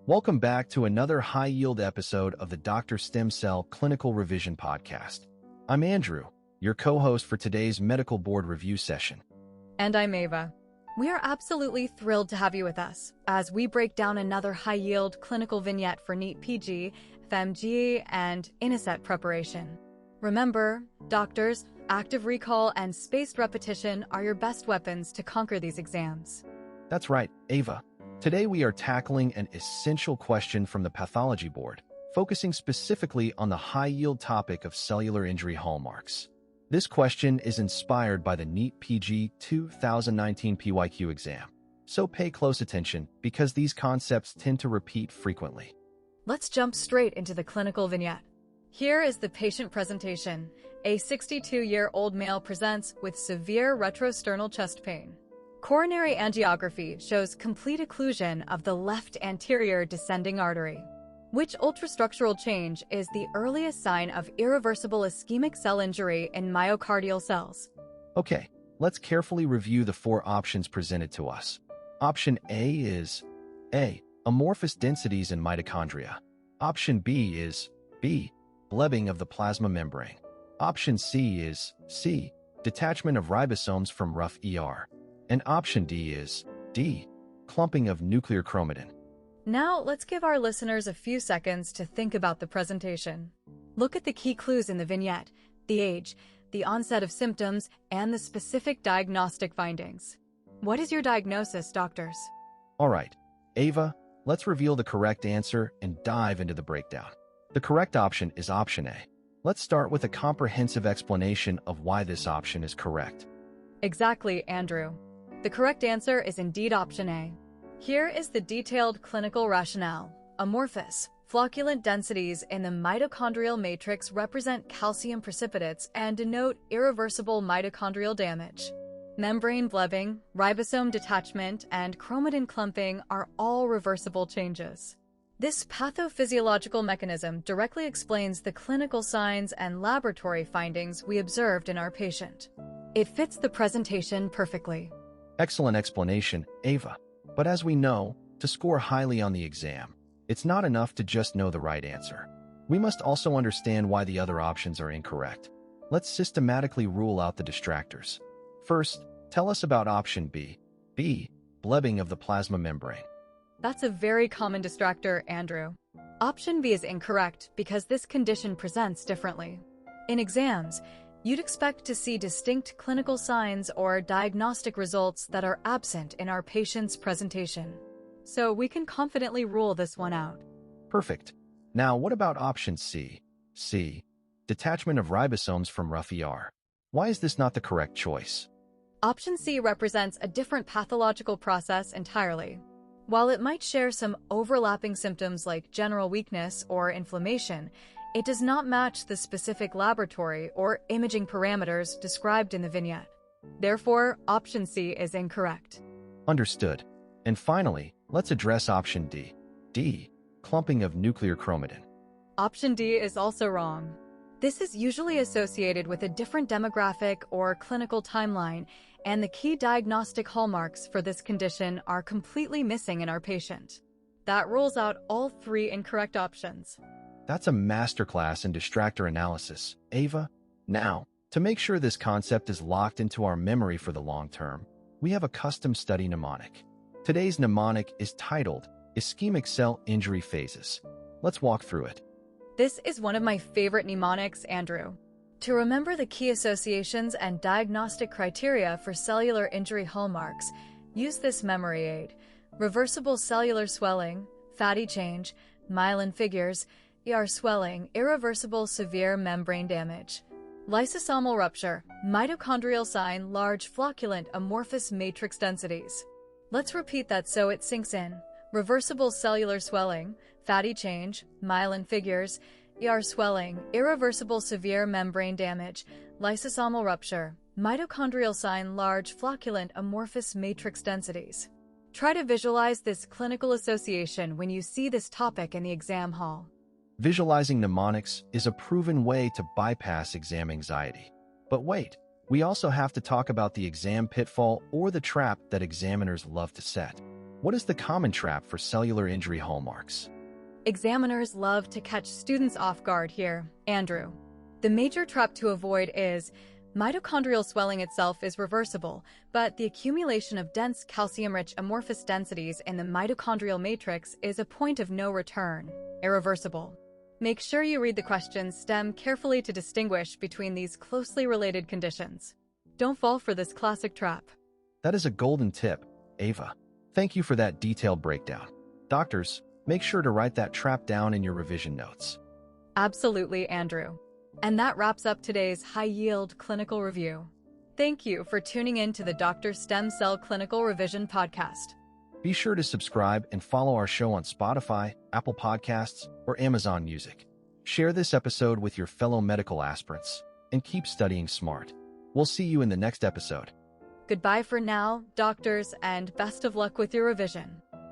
Welcome back to another high-yield episode of the Dr. Stem Cell Clinical Revision Podcast. I'm Andrew, your co-host for today's medical board review session. And I'm Ava. We are absolutely thrilled to have you with us as we break down another high-yield clinical vignette for NEET PG, FMGE, and INI-CET preparation. Remember, doctors, active recall and spaced repetition are your best weapons to conquer these exams. That's right, Ava. Today we are tackling an essential question from the pathology board, focusing specifically on the high-yield topic of cellular injury hallmarks. This question is inspired by the NEET PG 2019 PYQ exam, so pay close attention because these concepts tend to repeat frequently. Let's jump straight into the clinical vignette. Here is the patient presentation. A 62-year-old male presents with severe retrosternal chest pain. Coronary angiography shows complete occlusion of the left anterior descending artery. Which ultrastructural change is the earliest sign of irreversible ischemic cell injury in myocardial cells? Okay, let's carefully review the four options presented to us. Option A is A. Amorphous densities in mitochondria. Option B is B. Blebbing of the plasma membrane. Option C is C. Detachment of ribosomes from rough ER. And option D is D. Clumping of nuclear chromatin. Now, let's give our listeners a few seconds to think about the presentation. Look at the key clues in the vignette: the age, the onset of symptoms, and the specific diagnostic findings. What is your diagnosis, doctors? All right, Ava, let's reveal the correct answer and dive into the breakdown. The correct option is option A. Let's start with a comprehensive explanation of why this option is correct. Exactly, Andrew. The correct answer is indeed option A. Here is the detailed clinical rationale. Amorphous, flocculent densities in the mitochondrial matrix represent calcium precipitates and denote irreversible mitochondrial damage. Membrane blebbing, ribosome detachment, and chromatin clumping are all reversible changes. This pathophysiological mechanism directly explains the clinical signs and laboratory findings we observed in our patient. It fits the presentation perfectly. Excellent explanation, Ava. But as we know, to score highly on the exam, it's not enough to just know the right answer. We must also understand why the other options are incorrect. Let's systematically rule out the distractors. First, tell us about option B. B. Blebbing of the plasma membrane. That's a very common distractor, Andrew. Option B is incorrect because this condition presents differently. In exams, you'd expect to see distinct clinical signs or diagnostic results that are absent in our patient's presentation. So we can confidently rule this one out. Perfect. Now, what about option C? C. Detachment of ribosomes from rough ER. Why is this not the correct choice? Option C represents a different pathological process entirely. While it might share some overlapping symptoms like general weakness or inflammation, it does not match the specific laboratory or imaging parameters described in the vignette. Therefore, option C is incorrect. Understood. And finally, let's address option D. D. Clumping of nuclear chromatin. Option D is also wrong. This is usually associated with a different demographic or clinical timeline, and the key diagnostic hallmarks for this condition are completely missing in our patient. That rules out all three incorrect options. That's a masterclass in distractor analysis, Ava. Now, to make sure this concept is locked into our memory for the long term, we have a custom study mnemonic. Today's mnemonic is titled Ischemic Cell Injury Phases. Let's walk through it. This is one of my favorite mnemonics, Andrew. To remember the key associations and diagnostic criteria for cellular injury hallmarks, use this memory aid: reversible cellular swelling, fatty change, myelin figures, ER swelling, irreversible severe membrane damage, lysosomal rupture, mitochondrial sign, large flocculent amorphous matrix densities. Let's repeat that so it sinks in. Reversible cellular swelling, fatty change, myelin figures, ER swelling, irreversible severe membrane damage, lysosomal rupture, mitochondrial sign, large flocculent amorphous matrix densities. Try to visualize this clinical association when you see this topic in the exam hall. Visualizing mnemonics is a proven way to bypass exam anxiety. But wait, we also have to talk about the exam pitfall or the trap that examiners love to set. What is the common trap for cellular injury hallmarks? Examiners love to catch students off guard here, Andrew. The major trap to avoid is mitochondrial swelling itself is reversible, but the accumulation of dense calcium-rich amorphous densities in the mitochondrial matrix is a point of no return, irreversible. Make sure you read the question's stem carefully to distinguish between these closely related conditions. Don't fall for this classic trap. That is a golden tip, Ava. Thank you for that detailed breakdown. Doctors, make sure to write that trap down in your revision notes. Absolutely, Andrew. And that wraps up today's high-yield clinical review. Thank you for tuning in to the Dr. Stem Cell Clinical Revision Podcast. Be sure to subscribe and follow our show on Spotify, Apple Podcasts, or Amazon Music. Share this episode with your fellow medical aspirants, and keep studying smart. We'll see you in the next episode. Goodbye for now, doctors, and best of luck with your revision.